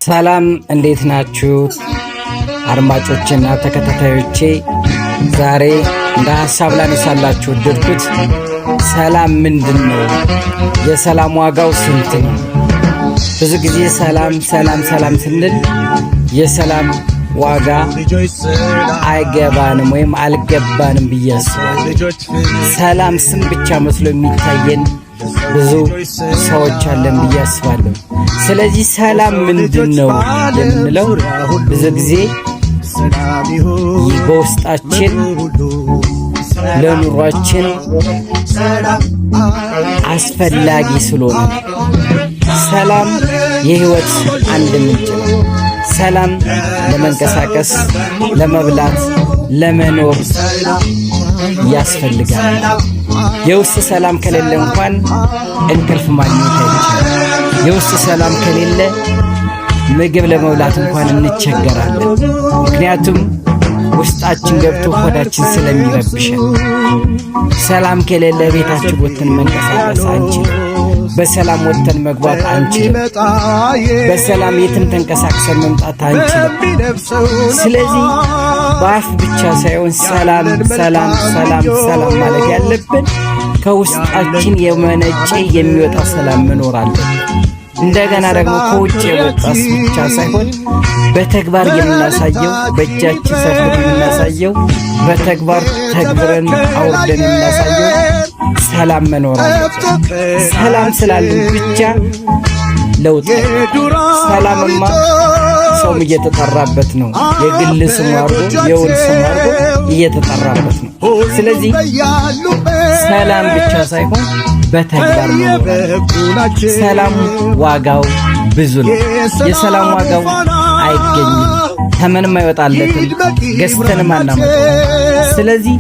ሰላም እንዴት ናችሁ አድማጮችና ተከታታዮቼ? ዛሬ እንደ ሐሳብ ላነሳላችሁ ወደድኩት ሰላም ምንድነው? የሰላም ዋጋው ስንት ነው? ብዙ ጊዜ ሰላም ስንል የሰላም ዋጋ አይገባንም ወይም አልገባንም ብዬ አስባለሁ። ሰላም ስም ብቻ መስሎ የሚታየን ብዙ ሰዎች አለን ብዬ አስባለሁ። ስለዚህ ሰላም ምንድነው የምንለው ብዙ ጊዜ በውስጣችን ለኑሯችን አስፈላጊ ስለሆነ ሰላም የህይወት አንድ ምንጭ ነው። ሰላም ለመንቀሳቀስ፣ ለመብላት፣ ለመኖር ያስፈልጋል። የውስጥ ሰላም ከሌለ እንኳን እንቅልፍ ማግኘት አይቻልም። የውስጥ ሰላም ከሌለ ምግብ ለመብላት እንኳን እንቸገራለን። ምክንያቱም ውስጣችን ገብቶ ሆዳችን ስለሚረብሸን። ሰላም ከሌለ ቤታችን ወጥተን መንቀሳቀስ አንችልም። በሰላም ወጥተን መግባት አንችልም። በሰላም የትም ተንቀሳቅሰን መምጣት አንችልም። ስለዚህ በአፍ ብቻ ሳይሆን ሰላም ማለት ያለብን ከውስጣችን የመነጨ የሚወጣ ሰላም መኖር አለበት። እንደገና ደግሞ ከውጭ የወጣ ብቻ ሳይሆን በተግባር የምናሳየው፣ በእጃችን ሰርተን የምናሳየው፣ በተግባር ተግብረን አውርደን የምናሳየው ሰላም መኖር አለበት። ሰላም ስላለን ብቻ ለውጥ ሰላምማ ሰውም እየተጠራበት ነው። የግል ስሙ አድርጎ የውል ስሙ አድርጎ እየተጠራበት ነው። ስለዚህ ሰላም ብቻ ሳይሆን በተግባር ነው። ሰላም ዋጋው ብዙ ነው። የሰላም ዋጋው አይገኝም፣ ተመንም አይወጣለትም፣ ገዝተንም አናመጣው። ስለዚህ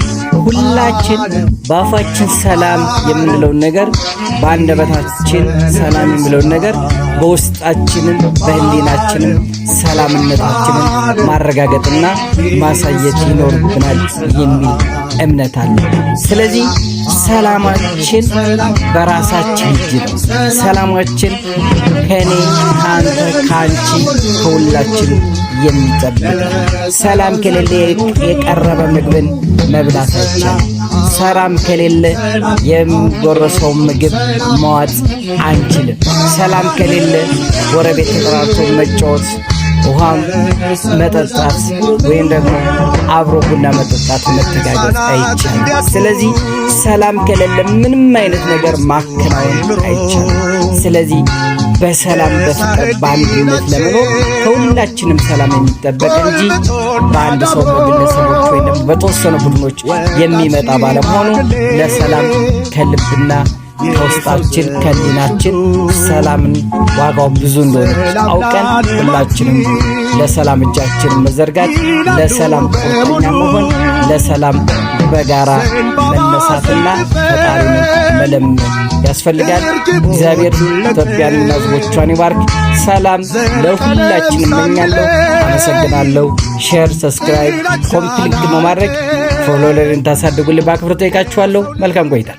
ሁላችን በአፋችን ሰላም የምንለውን ነገር፣ በአንደበታችን ሰላም የምንለውን ነገር በውስጣችንም በህሊናችንም ሰላምነታችንን ማረጋገጥና ማሳየት ይኖርብናል የሚል እምነት አለ። ስለዚህ ሰላማችን በራሳችን እጅ ነው። ሰላማችን ከኔ፣ ካንተ፣ ካንቺ፣ ከሁላችን የሚጠበቅ። ሰላም ከሌለ የቀረበ ምግብን መብላት አይቻልም። ሰላም ከሌለ የሚጎረሰው ምግብ መዋጥ አንችልም። ሰላም ከሌለ ጎረቤት ተጠራርቶ መጫወት፣ ውሃም መጠጣት ወይም ደግሞ አብሮ ቡና መጠጣት፣ መተጋገዝ አይቻልም። ስለዚህ ሰላም ከሌለ ምንም አይነት ነገር ማከናወን አይቻልም። ስለዚህ በሰላም በፍቅር በአንድነት ለመኖር ከሁላችንም ሰላም የሚጠበቅ እንጂ በአንድ ሰው በግለሰቦች ወይም ደግሞ በተወሰኑ ቡድኖች የሚመጣ ባለመሆኑ ለሰላም ከልብና ከውስጣችን ከሊናችን ሰላምን ዋጋው ብዙ እንደሆነ አውቀን ሁላችንም ለሰላም እጃችን መዘርጋት፣ ለሰላም ቁርጠኛ መሆን፣ ለሰላም በጋራ መነሳትና ፈጣሪን መለመን ያስፈልጋል። እግዚአብሔር ኢትዮጵያንና ሕዝቦቿን ይባርክ። ሰላም ለሁላችን እመኛለሁ። አመሰግናለሁ። ሼር፣ ሰብስክራይብ፣ ኮምፕሊት በማድረግ ፎሎወርን ታሳድጉልኝ በአክብሮት ጠይቃችኋለሁ። መልካም ቆይታ።